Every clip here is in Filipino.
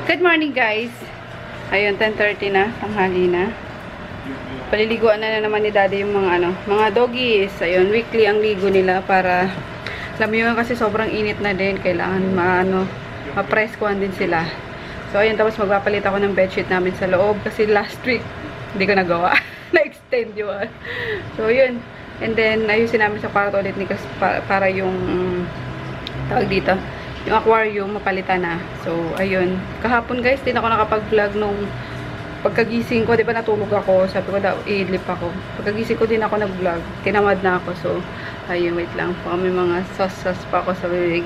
Good morning guys. Ayun, 10:30 na, tanghali na. Paliliguan na naman ni Daddy yung mga doggies. Ayun, weekly ang ligo nila para alam mo yun kasi sobrang init na din, kailangan ma-press-kuhan din sila. So ayun, tapos magpapalit ako ng bedsheet namin sa loob kasi last week hindi ko nagawa. Na-extend yun. So yun. And then ayusin namin sa kwarto ulit ni para yung tawag dito, yung aquarium mapalitan na. So, ayun. Kahapon guys, din ako nakapag-vlog nung pagkagising ko. Diba natulog ako? Sabi ko daw, i-idlip ako. Pagkagising ko din ako nag-vlog. Tinamad na ako. So, ayun, wait lang. Baka may mga sauce pa ako sa bibig.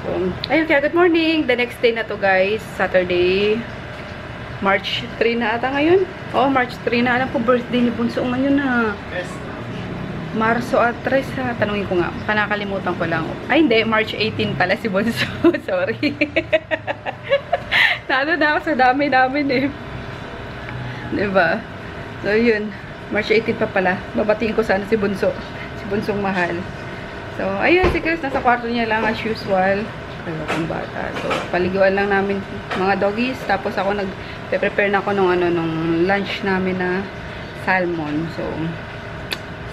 So, ayun, kaya good morning. The next day na to guys. Saturday. March 3 na ata ngayon. Oh, March 3 na. Alam ko, birthday ni Bunso ngayon na. Marso at 3 ha. Tanungin ko nga. Nakalimutan ko lang. Ay, hindi. March 18 pala si Bunso. Sorry. Nalo na ako sa dami namin eh. Diba? So, yun. March 18 pa pala. Babatiin ko sana si Bunso. Si Bunsong mahal. So, ayun. Si Chris nasa kwarto niya lang as usual. Kaya akong bata. So, paliguan lang namin mga doggies. Tapos ako nag-prepare na ako nung lunch namin na salmon. So,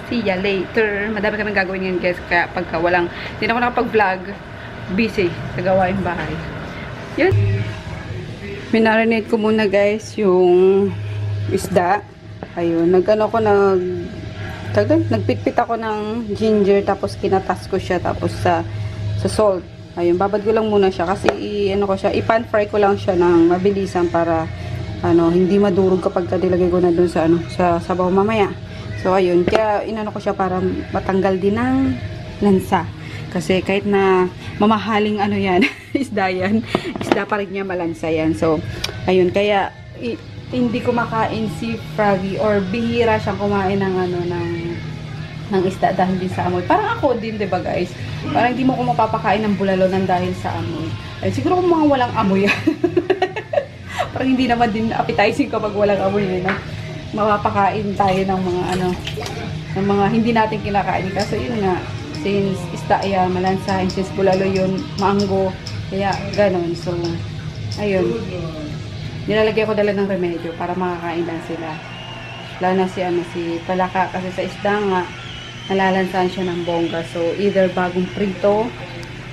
see ya later. Madami kami gagawin ngayon guys. Kaya pagka hindi na ako nakapag-vlog, busy sa gawaing bahay. Yun. Minarinate ko muna guys yung isda. Ayun. Nagpitpit ako ng ginger. Tapos kinatas ko siya. Tapos sa salt. Ayun. Babad ko lang muna siya. Kasi i-pan fry ko lang siya ng mabilisan para hindi madurog kapag nilagay ko na dun sa sabaw mamaya. So, ayun. Kaya, inano ko siya para matanggal din ng lansa. Kasi, kahit na mamahaling yan, isda yan, isda pa rin niya malansa yan. So, ayun. Kaya, hindi ko makain si Froggy or bihira siyang kumain ng isda dahil din sa amoy. Parang ako din, diba guys? Parang hindi mo ko mapapakain ng bulalo ng dahil sa amoy. Ay, siguro kung mga walang amoy yan. Parang hindi naman din appetizing kapag walang amoy yan. Mapapakain tayo ng mga hindi natin kinakain. Kasi yun nga, since isda yan, malansa, since bulalo yun, mango, kaya ganon. So, ayun. Nilalagay ko dala ng remedyo para makakain lang sila. Lalo na si Palaka, kasi sa isda nga, nalalansahan siya ng bongga. So, either bagong prito,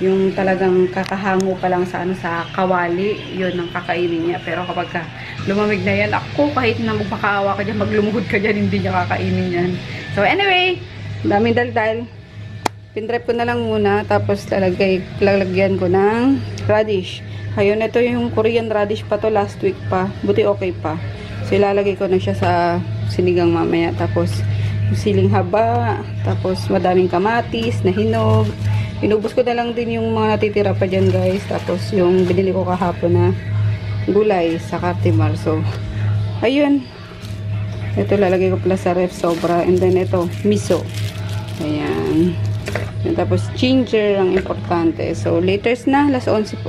yung talagang kakahango pa lang sa kawali, yun ang kakainin niya. Pero kapag lumamig na yan, ako kahit na magmakaawa ka dyan, maglumuhod ka dyan, hindi niya kakainin yan. So anyway, daming daldal. Pinrep ko na lang muna, tapos lalagyan ko ng radish. Ayun, ito yung Korean radish pa to, last week pa. Buti okay pa. So ilalagay ko na siya sa sinigang mamaya. Tapos yung siling haba, tapos madaming kamatis na hinog. Inubos ko na lang din yung mga natitira pa dyan guys. Tapos yung binili ko kahapon na gulay sa Cartimar. So, ayun. Ito lalagay ko pala sa ref sobra. And then ito, miso. Ayan. And tapos ginger ang importante. So, latest na. Last 11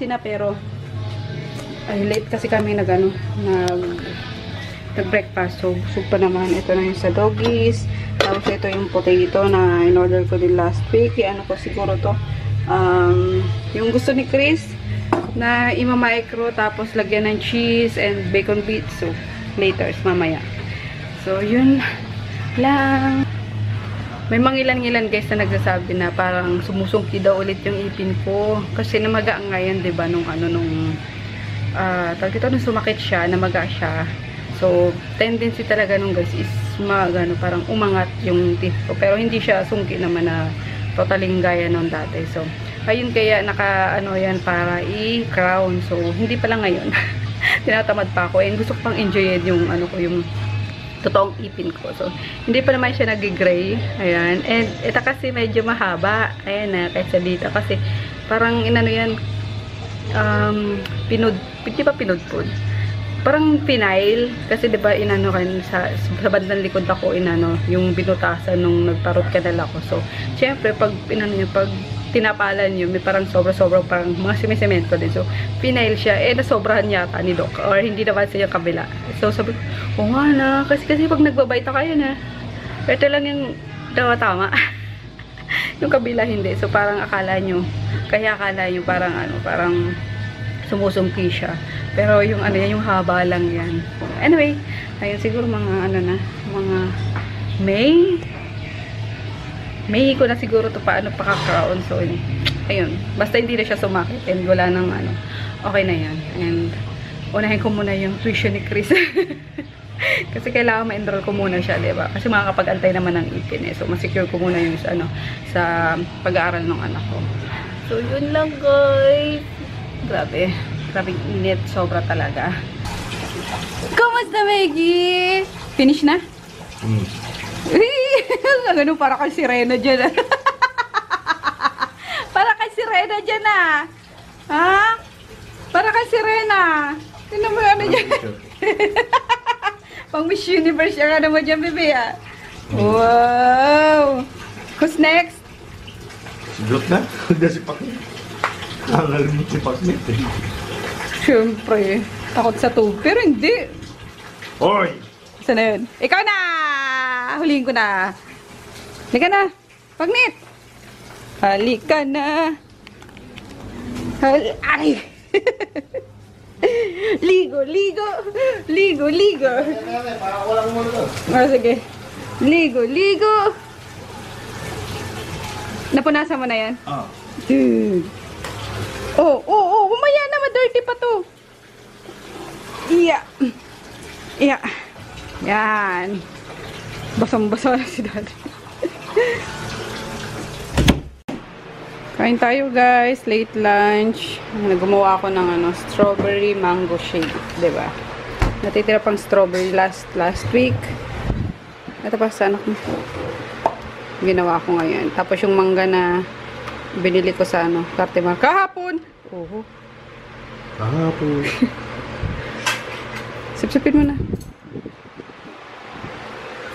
na pero ay late kasi kami nag-breakfast. So, soup pa naman. Ito na yung sa doggies. Tapos ito yung potato na in-order ko din last week. Ano ko siguro to. Yung gusto ni Chris na ima-micro tapos lagyan ng cheese and bacon bits. So, later, mamaya. So, yun lang. May mangilan-ngilan guys na nagsasabi na parang sumusungki daw ulit yung ipin ko. Kasi namaga ngayon, diba, nung nung sumakit siya, namaga siya. So, tendency talaga nung guys is parang umangat yung teeth ko. Pero hindi siya sungki naman na totaling gaya nung dati. So, ayun kaya yan para i-crown. So, hindi pala ngayon. Tinatamad pa ako. And gusto ko pang enjoyin yung yung totoong ipin ko. So, hindi pa naman siya nag-gray. Ayan. And ito kasi medyo mahaba. Ayan na, kaysa dito. Kasi parang yan, di ba pinudpud? Parang pinail. Kasi di ba sa bandang likod ako yung binutasan nung nagparot kanal ako. So, syempre, pag tinapalan yun, may parang sobra-sobra parang mga simisemento din. So, pinail siya. Nasobrahan yata ni Doc. Or hindi naman siya kabila. So, sabi ko, nga na. Kasi pag nagbabayta kayo na, ito lang yung tama. Yung kabila hindi. So, parang akala nyo parang sumusungki siya. Pero yung ano yan, yung haba lang yan. Anyway, ayun siguro mga ano na, mga May ko na siguro to paano pakaka-crown. So, ayun. Basta hindi na siya sumakit and wala nang ano. Okay na yan. And, unahin ko muna yung tuition ni Chris. Kasi kailangan ma-enroll ko muna siya, diba? Kasi makakapag-antay naman ng ipin eh. So, masecure ko muna yung ano, sa pag-aaral ng anak ko. So, yun lang guys. Grabe. Grabe init. Sobra talaga. Kumusta, Maggie? Finish na? Ganun, para kay sirena dyan. Para kay sirena dyan ha? Para kay sirena. Tignan mo yung ano dyan. Pang Miss Universe yung ano mo dyan, bebe Wow! Who's next? Silot na? Huwag na si Paknit. Nangalimot si Paknit eh. Siyempre. Takot sa tubig. Pero hindi. Hoy! Saan na yun? Ikaw na! Huliin ko na. Halika na. Paknit! Halika na. Ay! Ligo, ligo. Ligo, ligo. Parang walang mo na. Sige. Ligo, ligo. Napunasan mo na yan? Dude. Oh, umaya na. Ma-dirty pa to. Iya. Yan. Basang-basa na si daddy. Kain tayo guys. Late lunch. Gumawa ako ng strawberry mango shake. Diba? Natitira pang strawberry last week. Ito pa sa anak mo. Ginawa ko ngayon. Tapos yung mangga na binili ko sa Cartimar. Kahapon! Kahapon. Sipsipin mo na.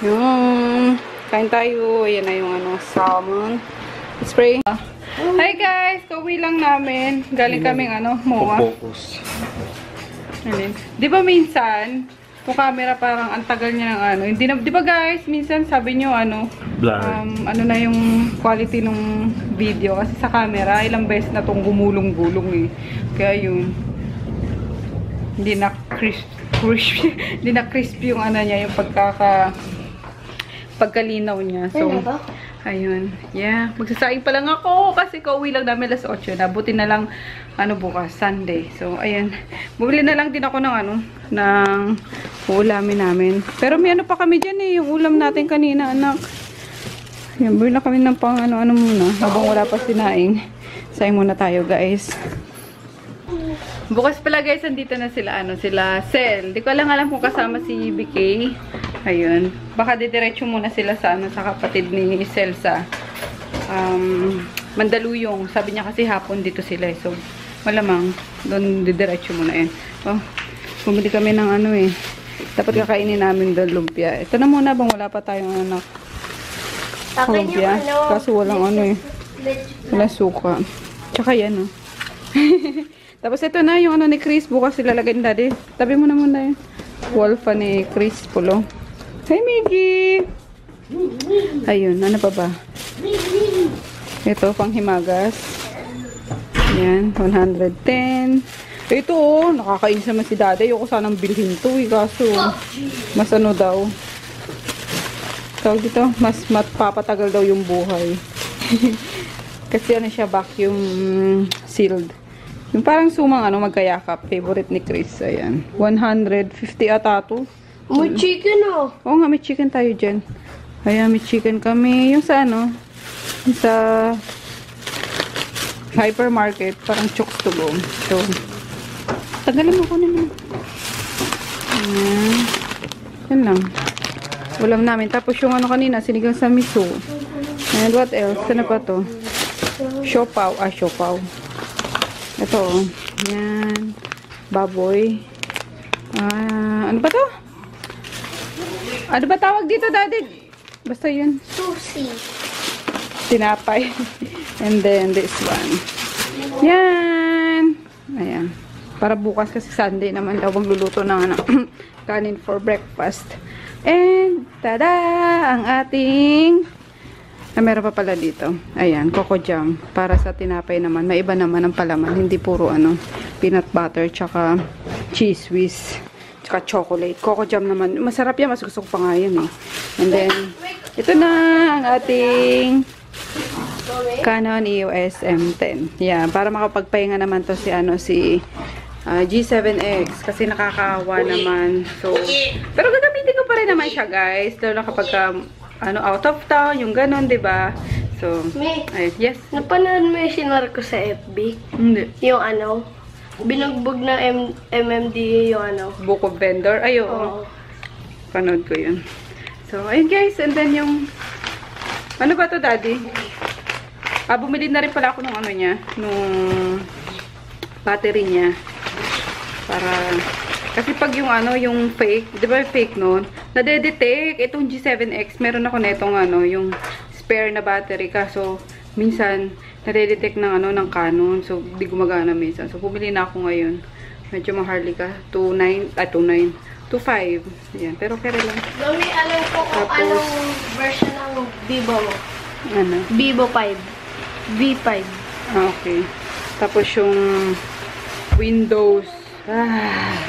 Yung kain tayo. Ayan na yung salmon. Spray. Hi guys! Kauwi lang namin. Galing kaming MOA. Focus. Di ba minsan, yung camera parang ang tagal niya ng hindi na, di ba guys, minsan sabi nyo ano na yung quality ng video. Kasi sa camera, ilang beses na tong gumulong-gulong eh. Kaya yun, hindi na crispy yung niya, yung pagkalinaw niya. So, ayun. Yeah. Magsasaing pa lang ako kasi kauwi lang namin alas 8 na. Buti na lang bukas, Sunday. So, ayun. Bumili na lang din ako ng ng ulamin namin. Pero may pa kami dyan eh. Yung ulam natin kanina, anak. Ayan, bumili na kami ng pang muna. Habang wala pa sinaing. Saing muna tayo, guys. Bukas pala guys, andito na sila sila Cel. Di ko alam kung kasama si BK. Ayun. Baka didiretso muna sila sa sa kapatid ni Cel sa Mandaluyong. Sabi niya kasi hapon dito sila eh. So, malamang doon didiretso muna yun. Oh, bumili kami ng dapat kakainin namin doon lumpia. Ito na muna bang wala pa tayong lumpia. Kasi walang walang suka. Tsaka yan Tapos ito na yung ni Chris. Bukas ilalagay ni daddy. Tabi mo na muna yun. Wolfa ni Chris Pulo. Hi, Miggy! Ayun, ano pa ba? Ito, pang himagas. Yan, 110. Ito, nakakainis naman si daddy. Ayoko sanang bilhin to. Kaso, mas daw. Tawag dito, mas mapapatagal daw yung buhay. Kasi siya, vacuum sealed. Yung parang sumang magkayakap. Favorite ni Chris. Ayan. 150 ata to. May chicken Oo nga, may chicken tayo dyan. Ayan, may chicken kami. Yung sa yung sa hypermarket. Parang chooks to go. So, tagalin mo ko naman. Ayan. Yan lang. Ulam namin. Tapos yung kanina, sinigang sa miso. And what else? Ano pa to? Siopaw. Siopaw. Ito, yan. Baboy. Ano ba to? Ano ba tawag dito, daddy? Basta yun. Sushi. Tinapay. And then, this one. Yan. Ayan. Para bukas kasi Sunday naman daw magluluto ng kanin for breakfast. And, tada! Ang ating meron pa pala dito. Ayan, coco jam. Para sa tinapay naman. May iba naman ang palaman. Hindi puro peanut butter, tsaka cheese whiz, tsaka chocolate. Coco jam naman. Masarap yan. Mas gusto ko pa nga yan eh. And then, ito na ang ating Canon EOS M10. Yan. Para makapagpahinga naman to si, G7X. Kasi nakakawa naman. So, pero gagamitin ko pa rin naman siya, guys. Lalo na kapag, out of town, yung ganon, diba? So, ay, yes. Napanood mo yung sinare ko sa FB? Hindi. Yung binugbog ng MMDA yung Book of Vendor. Ay, oo. Panood ko yun. So, ayun guys. And then yung, ano ba to, Daddy? Bumili na rin pala ako nung nung battery niya. Para, kasi pag yung yung fake, di ba fake nun? Nade-detect. Itong G7X, meron ako netong yung spare na battery. Kaso, minsan, nade-detect ng ng Canon. So, di gumagana minsan. So, pumili na ako ngayon. Medyo maharlika. 2.5. Yan. Pero kaya lang. Mami, alam ko kung Tapos, anong version ng Vivo mo. Ano? Vivo 5. V5. Okay. Tapos yung Windows.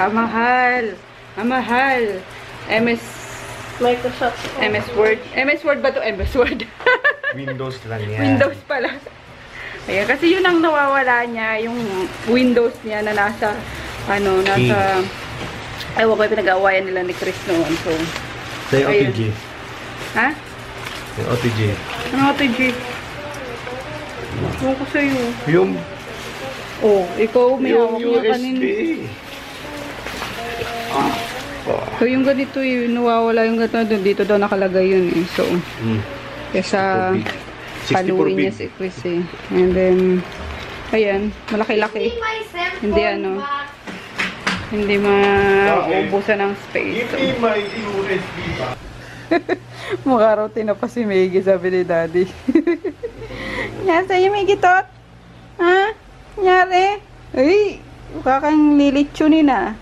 Mahal. Mahal. Microsoft. MS Word. MS Word ba to? MS Word. Windows lang yan. Windows pala. Ayan, kasi yun ang nawawala niya, yung Windows niya na nasa, ewan ko, pinag-aawayan nila ni Chris noon. So, Sa yung ayun. OTG. Ha? Yung OTG. Ano OTG? Ewan ko sa'yo. Yung Ikaw, may hawak niya USB. kanina. So, yung ganito yung nawawala yung ganito doon. Dito daw nakalagay yun eh. So, kesa paluin niya si Chris eh. And then, ayan, malaki-laki. Hindi hindi mauubusan ng space. So, may USB pa. mukha raw tinapa si Maggie, sabi ni Daddy. Yan sa'yo, Maggie, tot? Ha? Nyari? Ay, mukha kang lilitsunin ah.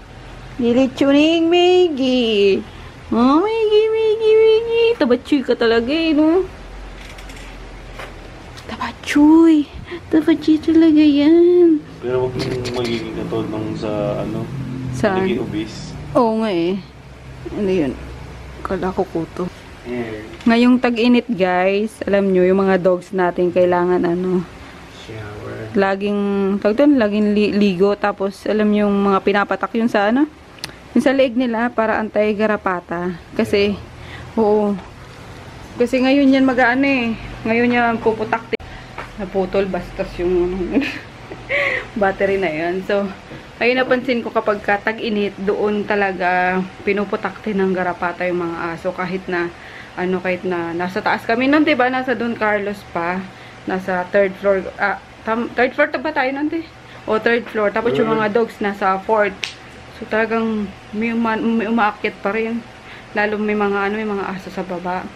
Lilitsuning, Maggie. Oh, Maggie. Tabatsuy ka talaga eh, no? Tabatsuy. Tabatsuy talaga yan. Pero wag mong magiging katulad nung sa Saan? naging obese. Oo nga eh. Ano yun? Kala ko kuto. Yeah. Ngayong tag-init guys, alam nyo, yung mga dogs natin kailangan Shower. laging ligo. Tapos, alam nyo, yung mga pinapatak yun sa yung sa leeg nila para anti-garapata. Kasi, oo. Kasi ngayon yan ngayon yan puputak. Naputol, bastos yung battery na yan. So, ayun napansin ko kapag tag-init, doon talaga pinuputakte ng garapata yung mga aso. Kahit na nasa taas kami nun, diba? Nasa Don Carlos pa. Nasa third floor. Third floor ba tayo nun, o third floor. Tapos yung mga dogs nasa fourth. So talagang may umaakyat pa rin. Lalo may mga aso sa baba.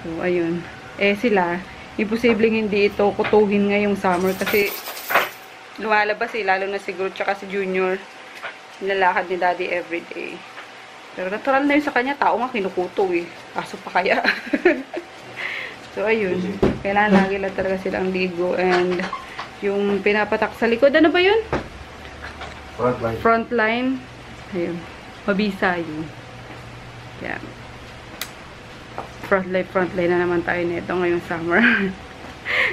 So ayun. Sila, imposibleng hindi ito kutuhin ngayong summer kasi lumalabas lalo na siguro tsaka si Junior. Nilalakad ni Daddy everyday. Pero natural na yun sa kanya, tao nga kinukuto Aso pa kaya. So ayun, kailangan lagi lang talaga silang ligo. And yung pinapatak sa likod, ano ba yun? Frontline. Frontline. Ayun, mabisa yun. Yan. Frontline na naman tayo nito ngayong summer.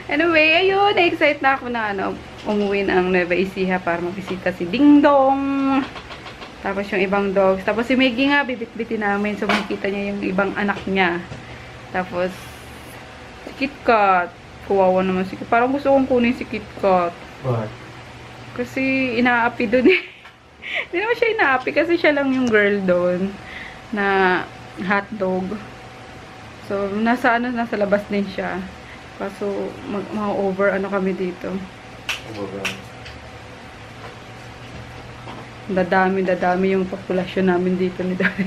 Anyway, ayun, na-excite na ako na umuwi ng Nueva Ecija para mabisita si Ding Dong. Tapos yung ibang dogs. Tapos si Maggie nga, bibit-bitin namin. So makikita niya yung ibang anak niya. Tapos, si KitKat. Kawawa naman si KitKat. Parang gusto kong kunin si KitKat. What? Kasi inaapi dun Hindi naman siya inaapi kasi siya lang yung girl doon na hotdog. So, nasa labas din siya. Kaso, mga kami dito. Dadami yung populasyon namin dito ni Daddy.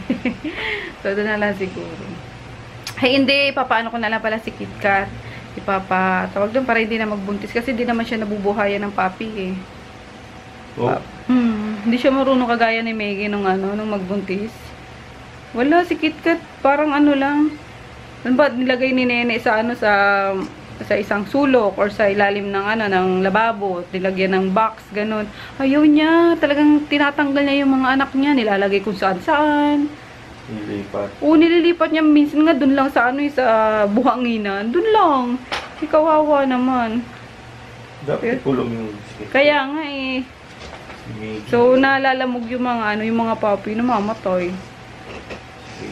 So, doon na lang siguro. Ay, hindi. Papaano ko na lang pala si KitKat. Tawag doon para hindi na magbuntis. Kasi hindi naman siya nabubuhayan ng papi Oh. Hindi siya marunong kagaya ni Maggie nung magbuntis. Wala, si KitKat. Parang lang. Ano ba, nilagay ni Nene sa sa isang sulok or sa ilalim ng ano ng lababo, nilagyan ng box, ganun. Ayaw niya, talagang tinatanggal niya yung mga anak niya, nilalagay kung saan-saan. Nilipat. Oo, nililipat niya minsan nga dun lang sa ano sa buhanginan, dun lang. Ikawawa naman. Dapat ikulong yung biscuit. Kaya nga eh. Si Miggy. So nalalamog yung mga ano, yung mga puppy namamatay.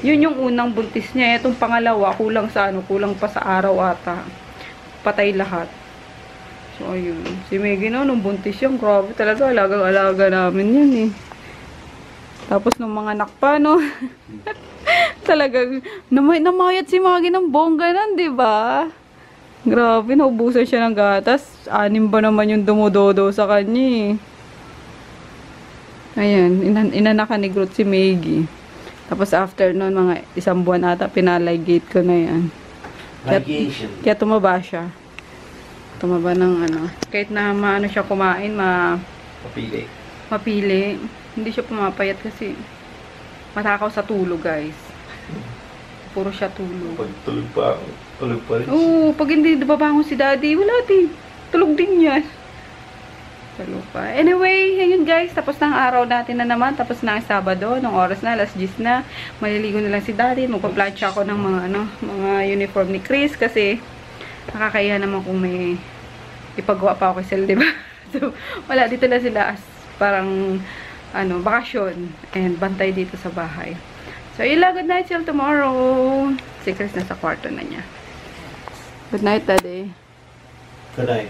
Yun yung unang buntis niya. Itong pangalawa, kulang sa ano, kulang pa sa araw ata. Patay lahat. So, ayun. Si Meggy no, nung buntis yan, grabe talaga. Alagang-alaga namin yan eh. Tapos nung mga anak pa, no? Talagang, namayat si Maggie ng bongga nun, di ba? Grabe, naubusan siya ng gatas. 6 ba naman yung dumudodo sa kanya eh. Ayan, inanakan ni Groot si Meggy. Tapos after nun, mga 1 buwan ata, pinaligate ko na yan. Kaya tumaba siya. Tumaba ng ano. Kahit na maano siya kumain, mapili. Hindi siya pumapayat kasi matakaw sa tulog, guys. Puro siya tulog. Pag tulog pa rin siya. Oo, pag hindi babangon si daddy, wala din. Tulog din yan. Tulog pa. Anyway, ayun guys, tapos na ang araw natin na naman. Tapos na ang Sabado, nung oras na, 10:00 na. Maliligo na lang si daddy. Magpa-plancha ako ng mga uniform ni Chris kasi nakakaya naman kung may ipagawa pa ako kay Sel, diba? So, wala, dito na sila as parang bakasyon and bantay dito sa bahay. So, yun lang. Good night till tomorrow. Si Chris nasa kwarto na niya. Good night, daddy. Good night.